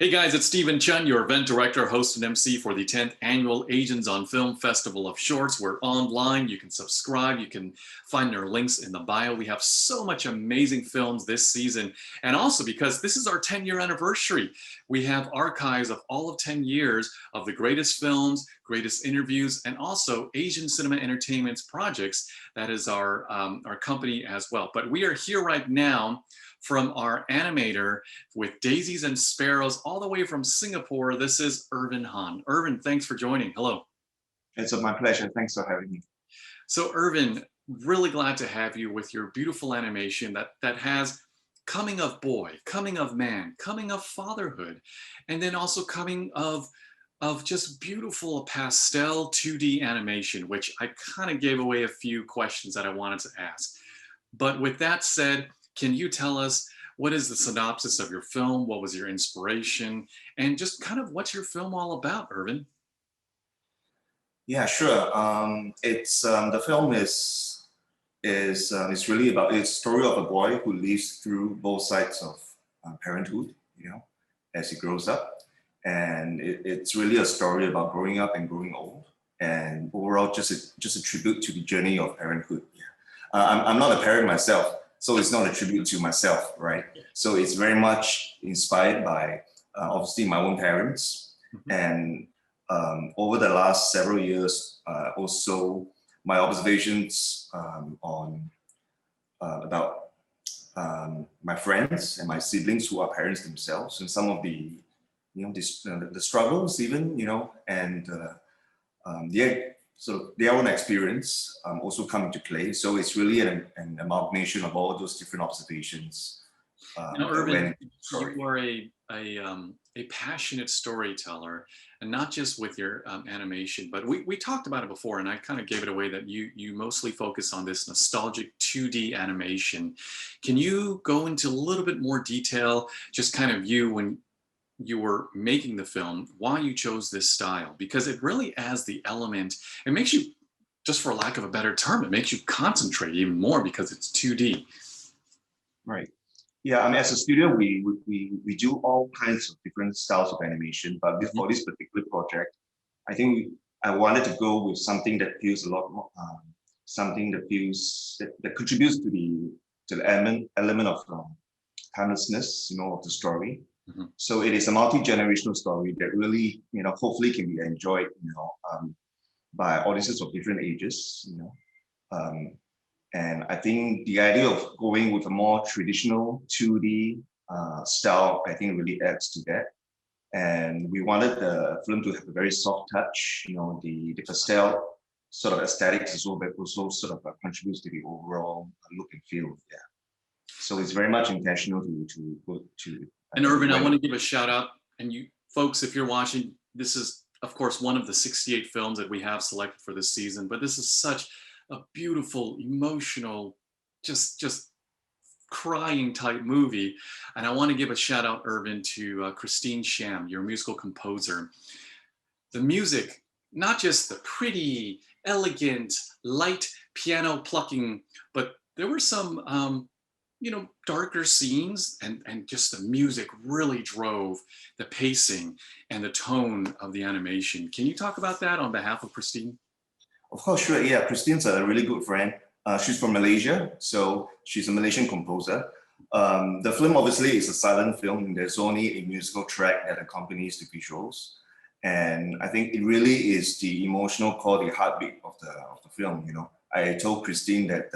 Hey guys, it's Stephen Chun, your event director, host, and MC for the 10th Annual Asians on Film Festival of Shorts. We're online. You can subscribe. You can find our links in the bio. We have so much amazing films this season. And also because this is our 10-year anniversary, we have archives of all of 10 years of the greatest films, greatest interviews, and also Asian Cinema Entertainment's projects. That is our company as well. But we are here right now from our animator with Daisies and Sparrows all the way from Singapore. This is Irvin Han. Irvin, thanks for joining. Hello. It's my pleasure. Thanks for having me. So Irvin, really glad to have you with your beautiful animation that has coming of boy, coming of man, coming of fatherhood, and then also coming of just beautiful pastel 2D animation, which I kind of gave away a few questions that I wanted to ask. But with that said, can you tell us what is the synopsis of your film? What was your inspiration? And just kind of what's your film all about, Irvin? Yeah, sure. It's the film is it's really about it's a story of a boy who lives through both sides of parenthood, as he grows up, and it's really a story about growing up and growing old, and overall just a tribute to the journey of parenthood. Yeah. I'm not a parent myself. So it's not a tribute to myself, right? So it's very much inspired by obviously my own parents. And over the last several years, also my observations on about my friends and my siblings who are parents themselves, and some of the the struggles even, and so their own experience also come into play. So it's really an amalgamation of all those different observations. Now, Irvin, you are a passionate storyteller, and not just with your animation, but we talked about it before, and I kind of gave it away that you mostly focus on this nostalgic 2D animation. Can you go into a little bit more detail, just kind of when you were making the film, why you chose this style? Because it really adds the element, it makes you, just for lack of a better term, it makes you concentrate even more because it's 2D. Right. Yeah, I mean, as a studio, we do all kinds of different styles of animation, but for this particular project, I think I wanted to go with something that feels a lot more, something that feels, that contributes to the element of timelessness, of the story. So it is a multi-generational story that really, hopefully can be enjoyed, by audiences of different ages, and I think the idea of going with a more traditional 2D style, I think really adds to that. And we wanted the film to have a very soft touch, the pastel sort of aesthetics as well, but also sort of contributes to the overall look and feel. Yeah. So it's very much intentional to And Irvin, I want to give a shout out, and you folks, if you're watching, this is of course one of the 68 films that we have selected for this season, but this is such a beautiful, emotional, just crying type movie. And I want to give a shout out, Irvin, to Christine Sham, your musical composer. The music, not just the pretty, elegant, light piano plucking, but there were some darker scenes, and just the music really drove the pacing and the tone of the animation. Can you talk about that on behalf of Christine? Of course, sure. Yeah, Christine's a really good friend. She's from Malaysia, so she's a Malaysian composer. The film obviously is a silent film. There's only a musical track that accompanies the visuals. And I think it really is the emotional core, the heartbeat of the film. I told Christine that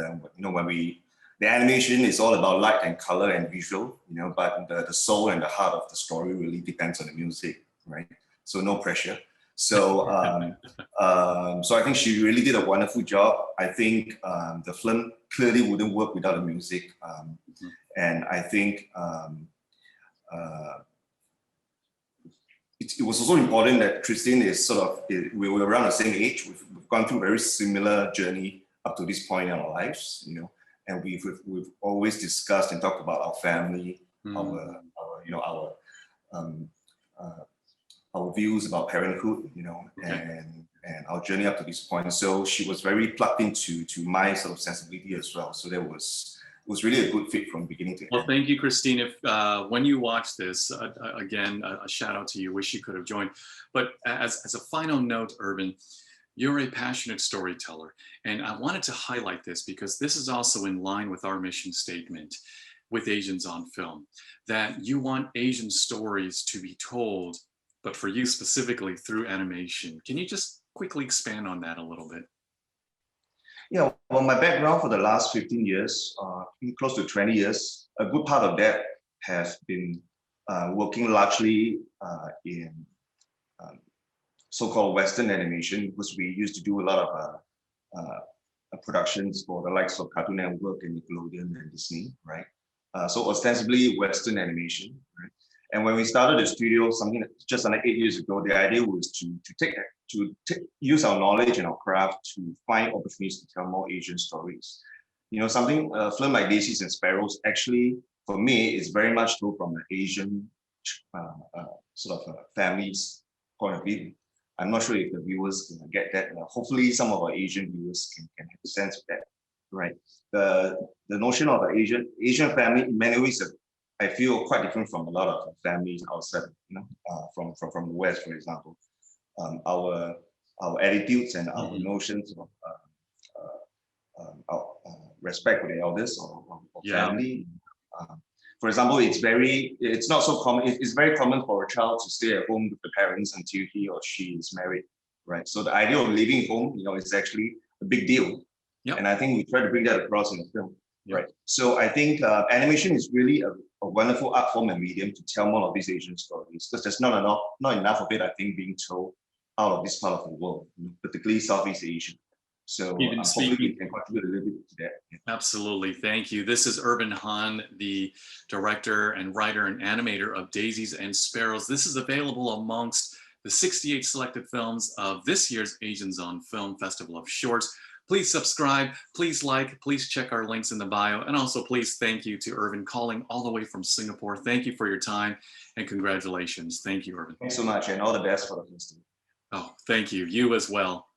the animation is all about light and color and visual, but the soul and the heart of the story really depends on the music, right? So no pressure. So so I think she really did a wonderful job. I think the film clearly wouldn't work without the music, and I think it was also important that Christine is we were around the same age. We've gone through a very similar journey up to this point in our lives, and we've always discussed and talked about our family, our views about parenthood, and our journey up to this point. So she was very plugged into my sort of sensibility as well. So there was was really a good fit from beginning to Well, end. thank you, Christine. If when you watch this, again, a shout out to you. Wish you could have joined. But as a final note, Urban, you're a passionate storyteller. And I wanted to highlight this because this is also in line with our mission statement with Asians on Film, that you want Asian stories to be told, but for you specifically through animation. Can you just quickly expand on that a little bit? Yeah, well, my background for the last 15 years, close to 20 years, a good part of that has been working largely in so-called Western animation, because we used to do a lot of productions for the likes of Cartoon Network and Nickelodeon and Disney, right? So ostensibly Western animation, right? And when we started the studio, something just under 8 years ago, the idea was to use our knowledge and our craft to find opportunities to tell more Asian stories. You know, something a film like Daisies and Sparrows actually, for me, is very much told from an Asian sort of family's point of view. I'm not sure if the viewers can get that. Hopefully, some of our Asian viewers can have a sense of that, right? The notion of an Asian family in many ways, I feel quite different from a lot of families outside, you know, from the West, for example. Our attitudes and our notions of respect for the elders or family. For example, it's not so common. It's very common for a child to stay at home with the parents until he or she is married, right? So the idea of living home, you know, is actually a big deal. Yep. And I think we try to bring that across in the film, Yep. right? So I think animation is really a wonderful art form and medium to tell more of these Asian stories, because there's not enough of it, I think, being told out of this part of the world, particularly Southeast Asia. So hopefully we can contribute a little bit to that. Yeah. Absolutely. Thank you. This is Urban Han, the director and writer and animator of Daisies and Sparrows. This is available amongst the 68 selected films of this year's Asians on Film Festival of Shorts. Please subscribe, please like, please check our links in the bio. And also please thank you to Urban calling all the way from Singapore. Thank you for your time and congratulations. Thank you, Urban. Thanks so much and all the best for the festival. Oh, thank you. You as well.